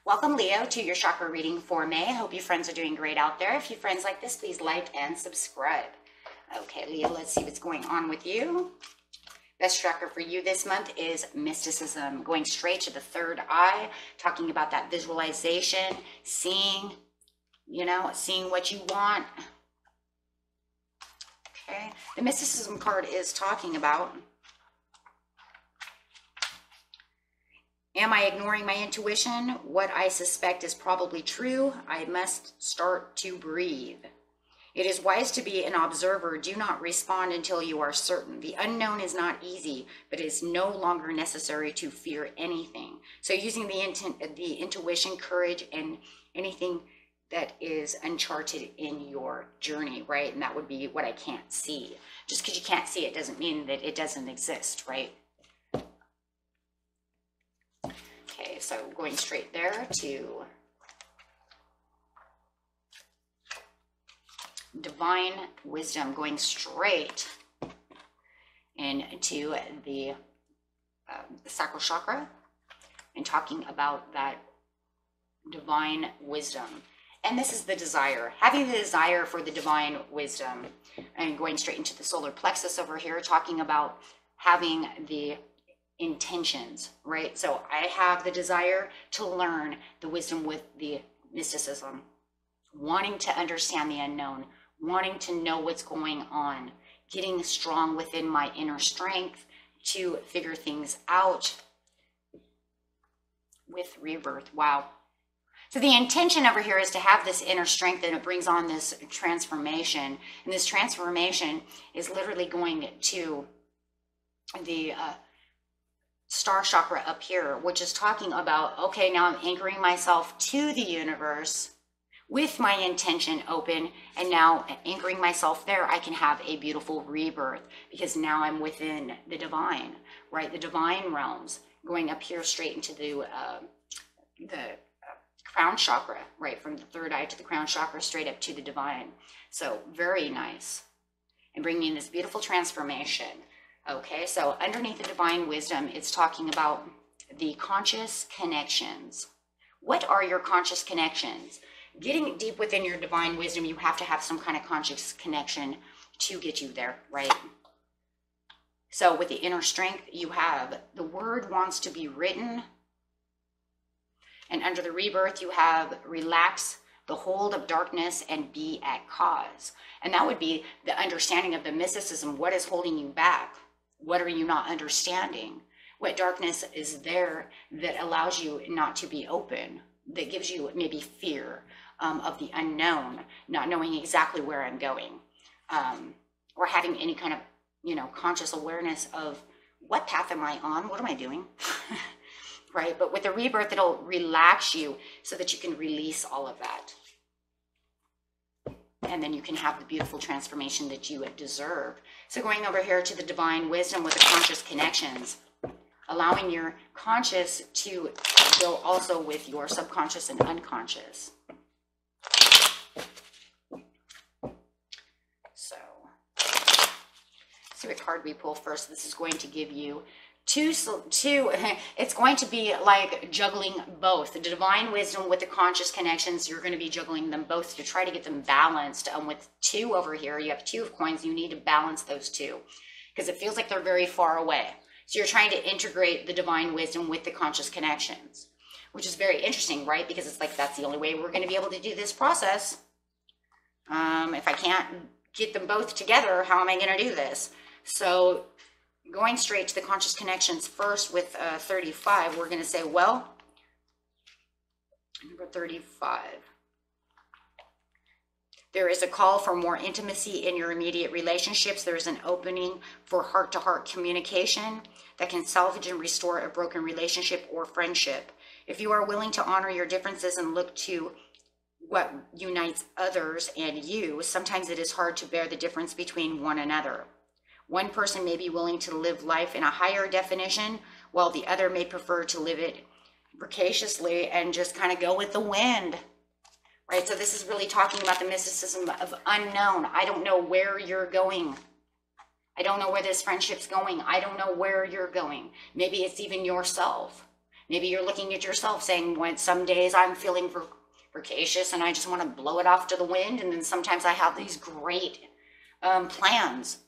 Welcome, Leo, to your chakra reading for May. I hope you friends are doing great out there. If you friends like this, please like and subscribe. Okay, Leo, let's see what's going on with you. Best chakra for you this month is mysticism, going straight to the third eye, talking about that visualization, seeing, seeing what you want. Okay, the mysticism card is talking about, am I ignoring my intuition? What I suspect is probably true. I must start to breathe. It is wise to be an observer. Do not respond until you are certain. The unknown is not easy, but it is no longer necessary to fear anything. So using the intuition, courage, and anything that is uncharted in your journey, right? And that would be what I can't see. Just because you can't see it doesn't mean that it doesn't exist, right? Okay, so going straight there to divine wisdom, going straight into the sacral chakra and talking about that divine wisdom. And this is the desire, having the desire for the divine wisdom, and going straight into the solar plexus over here, talking about having the intentions, right? So I have the desire to learn the wisdom with the mysticism, wanting to understand the unknown, wanting to know what's going on, getting strong within my inner strength to figure things out with rebirth. Wow. So the intention over here is to have this inner strength, and it brings on this transformation. And this transformation is literally going to the star chakra up here, which is talking about, okay, now I'm anchoring myself to the universe with my intention open, and now anchoring myself there, I can have a beautiful rebirth because now I'm within the divine, right? The divine realms, going up here straight into the crown chakra, right? From the third eye to the crown chakra, straight up to the divine. So very nice. And bringing this beautiful transformation. Okay, so underneath the divine wisdom, it's talking about the conscious connections. What are your conscious connections? Getting deep within your divine wisdom, you have to have some kind of conscious connection to get you there, right? So with the inner strength, you have the word wants to be written. And under the rebirth, you have relax the hold of darkness and be at cause. And that would be the understanding of the mysticism. What is holding you back? What are you not understanding? What darkness is there that allows you not to be open, that gives you maybe fear of the unknown, not knowing exactly where I'm going, or having any kind of, conscious awareness of what path am I on? What am I doing? Right? But with the rebirth, it'll relax you so that you can release all of that. And then you can have the beautiful transformation that you deserve. So going over here to the divine wisdom with the conscious connections, allowing your conscious to go also with your subconscious and unconscious. So, see what card we pull first. This is going to give you two, it's going to be like juggling both. The divine wisdom with the conscious connections, you're going to be juggling them both to try to get them balanced. With two over here, you have two of coins, you need to balance those two because it feels like they're very far away. So you're trying to integrate the divine wisdom with the conscious connections, which is very interesting, right? Because it's like, that's the only way we're going to be able to do this process. If I can't get them both together, how am I going to do this? So going straight to the conscious connections first with 35, we're going to say, well, number 35. There is a call for more intimacy in your immediate relationships. There is an opening for heart-to-heart communication that can salvage and restore a broken relationship or friendship. If you are willing to honor your differences and look to what unites others and you, sometimes it is hard to bear the difference between one another. One person may be willing to live life in a higher definition, while the other may prefer to live it precociously and just kind of go with the wind, right? So this is really talking about the mysticism of unknown. I don't know where you're going. I don't know where this friendship's going. I don't know where you're going. Maybe it's even yourself. Maybe you're looking at yourself saying, when some days I'm feeling voracious and I just want to blow it off to the wind. And then sometimes I have these great plans.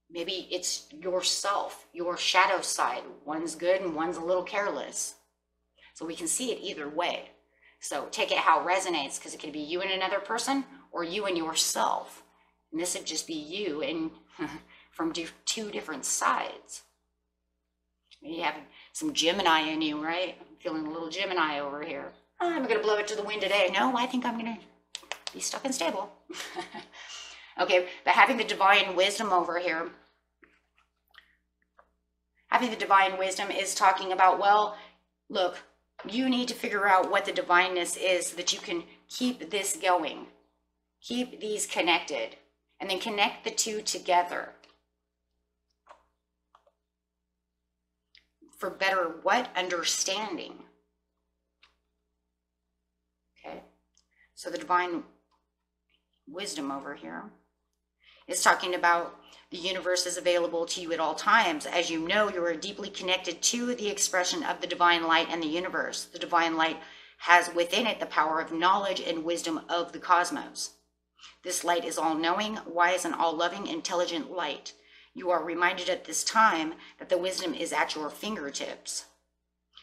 Maybe it's yourself, your shadow side. One's good and one's a little careless. So we can see it either way. So take it how it resonates, because it could be you and another person or you and yourself. And this would just be you and from two different sides. You have some Gemini in you, right? I'm feeling a little Gemini over here. I'm going to blow it to the wind today. No, I think I'm going to be stuck and stable. Okay, but having the divine wisdom over here, having the divine wisdom is talking about, well, look, you need to figure out what the divineness is so that you can keep this going. Keep these connected. And then connect the two together. For better what? Understanding. Okay. So the divine wisdom over here is talking about the universe is available to you at all times. As you know, you are deeply connected to the expression of the divine light and the universe. The divine light has within it the power of knowledge and wisdom of the cosmos. This light is all-knowing, wise, and all-loving, intelligent light. You are reminded at this time that the wisdom is at your fingertips.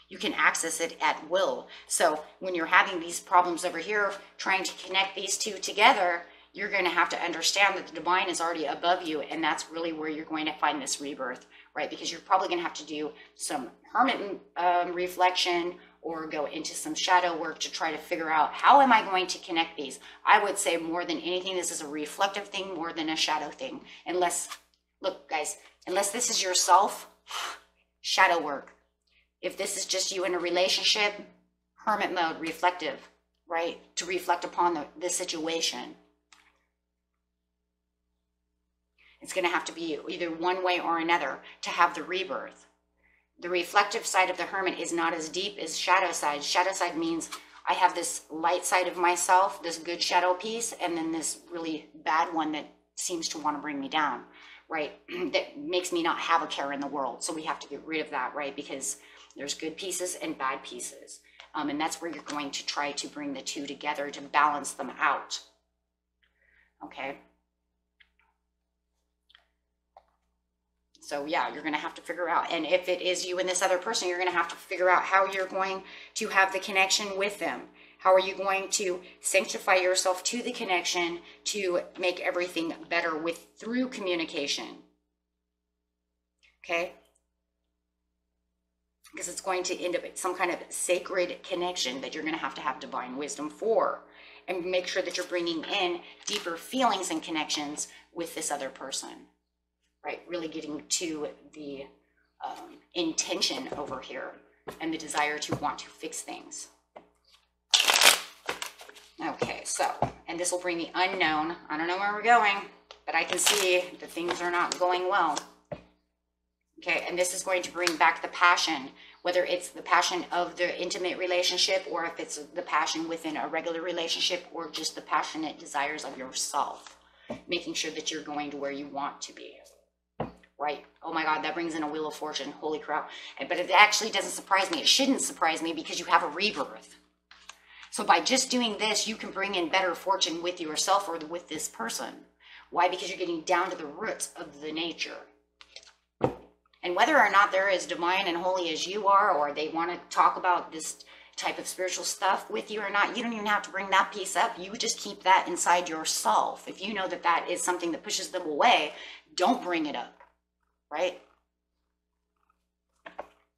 You can access it at will. So when you're having these problems over here, trying to connect these two together, you're going to have to understand that the divine is already above you, and that's really where you're going to find this rebirth, right? Because you're probably going to have to do some hermit reflection or go into some shadow work to try to figure out, how am I going to connect these? I would say more than anything, this is a reflective thing more than a shadow thing. Unless, look guys, unless this is yourself, shadow work. If this is just you in a relationship, hermit mode, reflective, right? To reflect upon the situation. It's going to have to be either one way or another to have the rebirth. The reflective side of the hermit is not as deep as shadow side. Shadow side means I have this light side of myself, this good shadow piece, and then this really bad one that seems to want to bring me down, right? That makes me not have a care in the world. So we have to get rid of that, right? Because there's good pieces and bad pieces. And that's where you're going to try to bring the two together to balance them out. Okay. So yeah, you're going to have to figure out, and if it is you and this other person, you're going to have to figure out how you're going to have the connection with them. How are you going to sanctify yourself to the connection to make everything better through communication? Okay? Because it's going to end up at some kind of sacred connection that you're going to have divine wisdom for. And make sure that you're bringing in deeper feelings and connections with this other person. Right, really getting to the intention over here and the desire to want to fix things. Okay, so, and this will bring the unknown. I don't know where we're going, but I can see that things are not going well. Okay, and this is going to bring back the passion, whether it's the passion of the intimate relationship or if it's the passion within a regular relationship or just the passionate desires of yourself. Making sure that you're going to where you want to be. Right? Oh my God, that brings in a wheel of fortune. Holy crap. But it actually doesn't surprise me. It shouldn't surprise me because you have a rebirth. So by just doing this, you can bring in better fortune with yourself or with this person. Why? Because you're getting down to the roots of the nature. And whether or not they're as divine and holy as you are, or they want to talk about this type of spiritual stuff with you or not, you don't even have to bring that piece up. You just keep that inside yourself. If you know that that is something that pushes them away, don't bring it up. Right?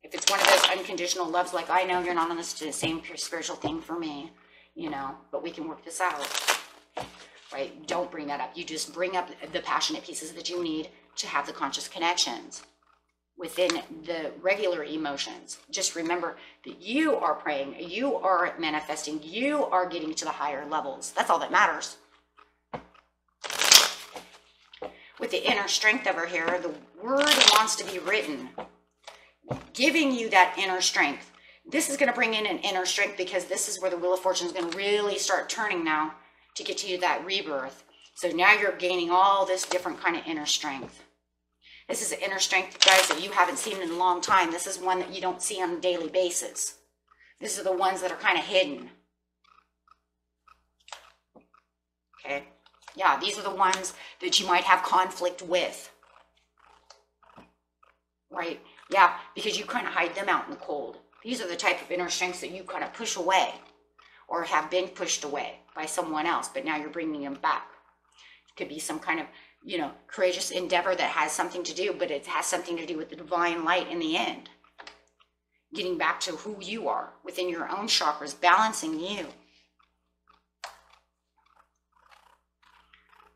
If it's one of those unconditional loves, like I know you're not on this to the same spiritual thing for me, you know, but we can work this out. Right? Don't bring that up. You just bring up the passionate pieces that you need to have the conscious connections within the regular emotions. Just remember that you are praying, you are manifesting, you are getting to the higher levels. That's all that matters. With the inner strength over here, the word wants to be written, giving you that inner strength. This is going to bring in an inner strength because this is where the Wheel of Fortune is going to really start turning now to get to that rebirth. So now you're gaining all this different kind of inner strength. This is an inner strength, guys, that you haven't seen in a long time. This is one that you don't see on a daily basis. These are the ones that are kind of hidden. Okay? Yeah, these are the ones that you might have conflict with. Right? Yeah, because you kind of hide them out in the cold. These are the type of inner strengths that you kind of push away or have been pushed away by someone else, but now you're bringing them back. It could be some kind of, you know, courageous endeavor that has something to do, but it has something to do with the divine light in the end. Getting back to who you are within your own chakras, balancing you.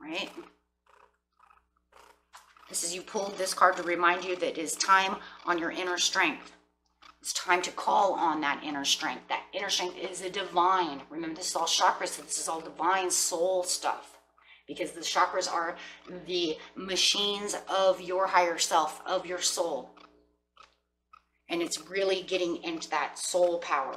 Right? This is, you pulled this card to remind you that it is time on your inner strength. It's time to call on that inner strength. That inner strength is a divine. Remember, this is all chakras, so this is all divine soul stuff. Because the chakras are the machines of your higher self, of your soul. And it's really getting into that soul power.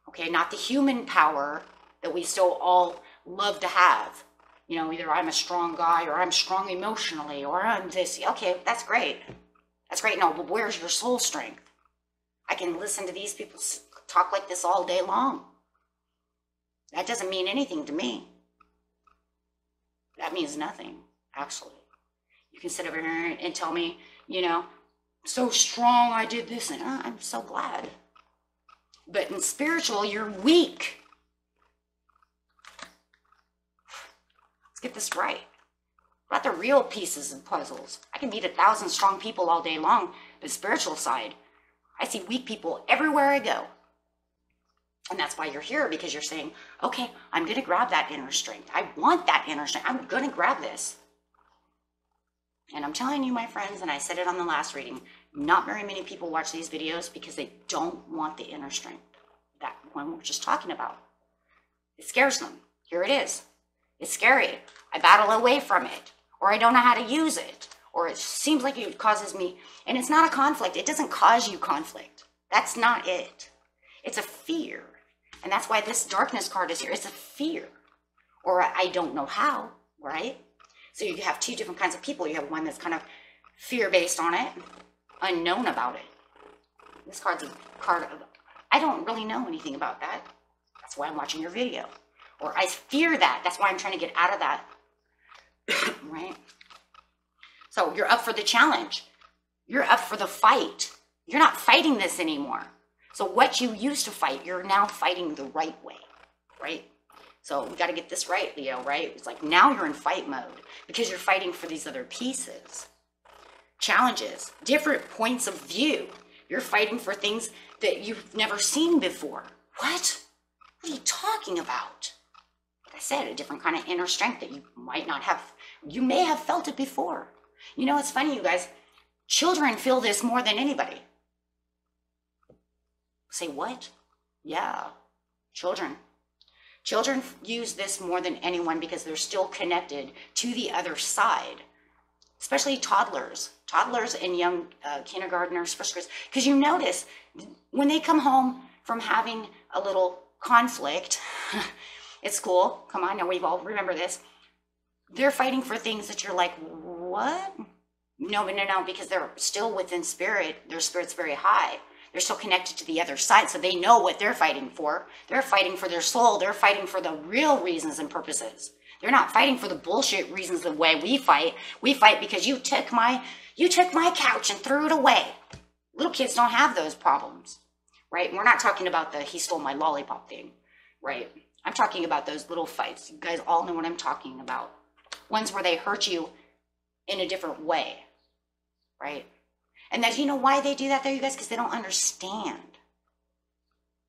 Okay, not the human power that we still all love to have. You know, either I'm a strong guy or I'm strong emotionally or I'm this. Okay, that's great. That's great. No, but where's your soul strength? I can listen to these people talk like this all day long. That doesn't mean anything to me. That means nothing, actually. You can sit over here and tell me, you know, so strong I did this, and I'm so glad. But in spiritual, you're weak. Let's get this right. What about the real pieces and puzzles? I can meet 1,000 strong people all day long, but spiritual side, I see weak people everywhere I go. And that's why you're here, because you're saying, okay, I'm going to grab that inner strength. I want that inner strength. I'm going to grab this. And I'm telling you, my friends, and I said it on the last reading, not very many people watch these videos because they don't want the inner strength. That one we're just talking about. It scares them. Here it is. It's scary. I battle away from it, or I don't know how to use it, or it seems like it causes me, and it's not a conflict. It doesn't cause you conflict. That's not it. It's a fear. And that's why this darkness card is here. It's a fear, or I don't know how, right? So you have two different kinds of people. You have one that's kind of fear-based on it, unknown about it. This card's a card of, I don't really know anything about that. That's why I'm watching your video. Or I fear that. That's why I'm trying to get out of that. Right? So you're up for the challenge. You're up for the fight. You're not fighting this anymore. So what you used to fight, you're now fighting the right way. Right? So we got to get this right, Leo, right? It's like now you're in fight mode because you're fighting for these other pieces. Challenges, different points of view. You're fighting for things that you've never seen before. What? What are you talking about? Like I said, a different kind of inner strength that you might not have. You may have felt it before. You know, it's funny, you guys. Children feel this more than anybody. Say what? Yeah, children. Children use this more than anyone because they're still connected to the other side, especially toddlers and young kindergartners, first graders. Because you notice when they come home from having a little conflict at school, come on, now we've all remember this, they're fighting for things that you're like, what? No, because they're still within spirit. Their spirit's very high. They're still connected to the other side, so they know what they're fighting for. They're fighting for their soul. They're fighting for the real reasons and purposes. They're not fighting for the bullshit reasons the way we fight. We fight because you took my couch and threw it away. Little kids don't have those problems, right? We're not talking about the he stole my lollipop thing, right? I'm talking about those little fights. You guys all know what I'm talking about. Ones where they hurt you in a different way, right? And that, you know why they do that there, you guys? Because they don't understand.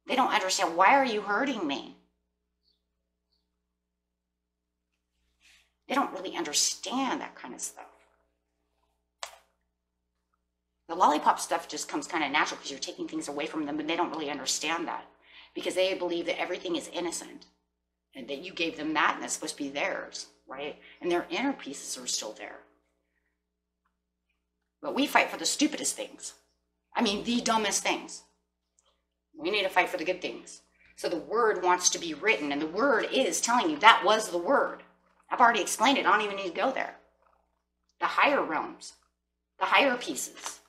They don't understand. Why are you hurting me? They don't really understand that kind of stuff. The lollipop stuff just comes kind of natural because you're taking things away from them, but they don't really understand that because they believe that everything is innocent and that you gave them that and that's supposed to be theirs, right? And their inner pieces are still there. But we fight for the stupidest things. I mean, the dumbest things. We need to fight for the good things. So the word wants to be written, and the word is telling you that was the word. I've already explained it. I don't even need to go there. The higher realms. the higher pieces,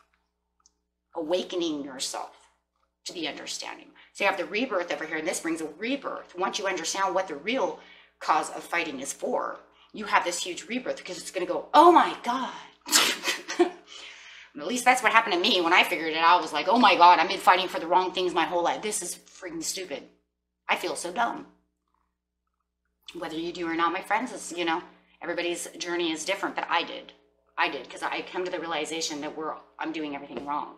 awakening yourself to the understanding. So you have the rebirth over here, and this brings a rebirth. Once you understand what the real cause of fighting is for, you have this huge rebirth, because it's going to go, oh my God. At least that's what happened to me when I figured it out. I was like, oh my God, I've been fighting for the wrong things my whole life. This is freaking stupid. I feel so dumb. Whether you do or not, my friends, is, you know, everybody's journey is different, but I did because I come to the realization that I'm doing everything wrong,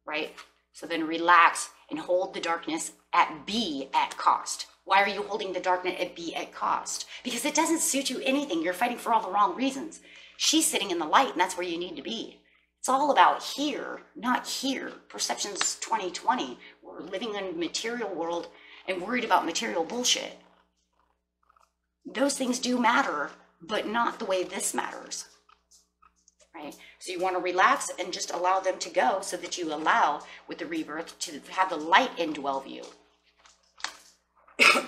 right? So then relax and hold the darkness at B at cost. Why are you holding the darkness at B at cost? Because it doesn't suit you anything. You're fighting for all the wrong reasons. She's sitting in the light, and that's where you need to be. It's all about here, not here. Perception's 2020. We're living in a material world and worried about material bullshit. Those things do matter, but not the way this matters, right? So you want to relax and just allow them to go, so that you allow, with the rebirth, to have the light indwell you,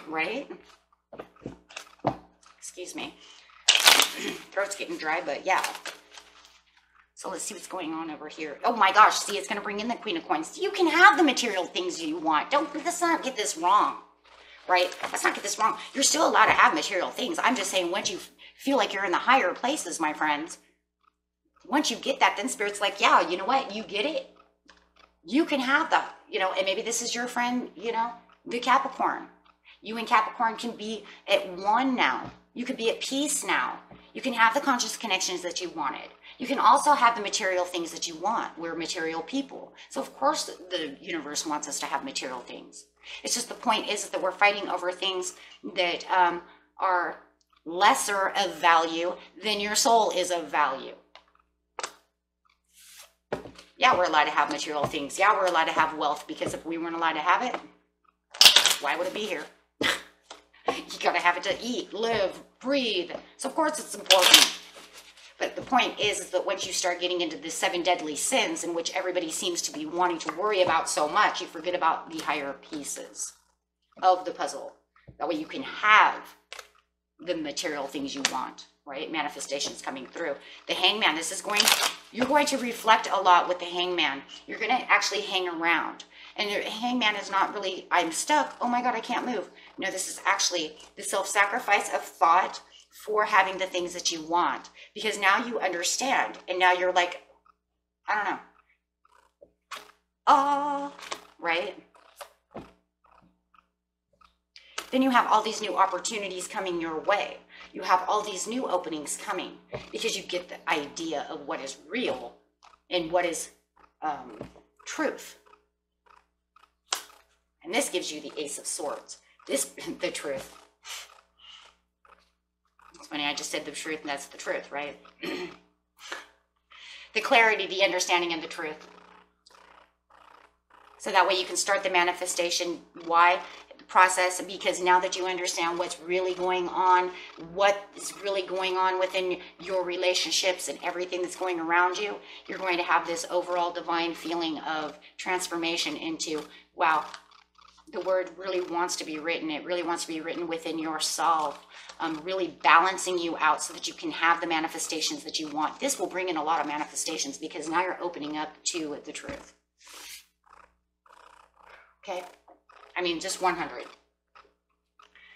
right? Excuse me. Throat's getting dry, but yeah. So let's see what's going on over here. Oh my gosh, see, it's going to bring in the Queen of Coins. You can have the material things you want. Let's not get this wrong, right? Let's not get this wrong. You're still allowed to have material things. I'm just saying, once you feel like you're in the higher places, my friends, once you get that, then Spirit's like, yeah, you know what? You get it. You can have that, you know, and maybe this is your friend, you know, the Capricorn. You and Capricorn can be at one now. You could be at peace now. You can have the conscious connections that you wanted. You can also have the material things that you want. We're material people. So of course the universe wants us to have material things. It's just the point is that we're fighting over things that are lesser of value than your soul is of value. Yeah, we're allowed to have material things. Yeah, we're allowed to have wealth, because if we weren't allowed to have it, why would it be here? You gotta have it to eat, live, breathe. So of course it's important. But the point is that once you start getting into the 7 deadly sins, in which everybody seems to be wanting to worry about so much, you forget about the higher pieces of the puzzle. That way you can have the material things you want, right? Manifestations coming through. The Hangman, you're going to reflect a lot with the Hangman. You're going to actually hang around. And your Hangman is not really, I'm stuck, oh my God, I can't move. No, this is actually the self-sacrifice of thought for having the things that you want. Because now you understand, and now you're like, I don't know. Right? Then you have all these new opportunities coming your way. You have all these new openings coming, because you get the idea of what is real and what is truth. And this gives you the Ace of Swords. The truth. It's funny, I just said the truth, and that's the truth, right? The clarity, the understanding, and the truth. So that way you can start the manifestation. Why? The process, because now that you understand what's really going on, what is really going on within your relationships and everything that's going around you, you're going to have this overall divine feeling of transformation into, wow, the word really wants to be written. It really wants to be written within yourself, really balancing you out so that you can have the manifestations that you want. This will bring in a lot of manifestations, because now you're opening up to the truth. Okay? I mean, just 100. Let's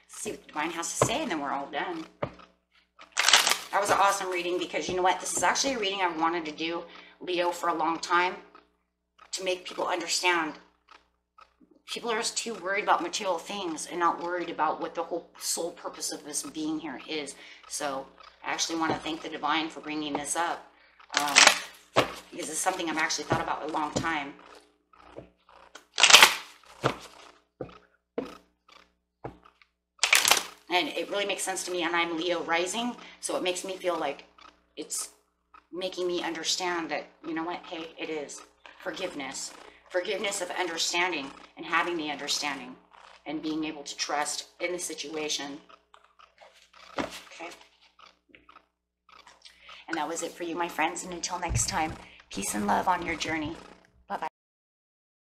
see what the divine has to say, and then we're all done. That was an awesome reading, because you know what? This is actually a reading I've wanted to do, Leo, for a long time, to make people understand. People are just too worried about material things and not worried about what the whole sole purpose of this being here is. So I actually want to thank the divine for bringing this up, because it's something I've actually thought about a long time. And it really makes sense to me, and I'm Leo rising, so it makes me feel like it's making me understand that, you know what, hey, it is forgiveness. Forgiveness of understanding, and having the understanding, and being able to trust in the situation. Okay. And that was it for you, my friends. And until next time, peace and love on your journey.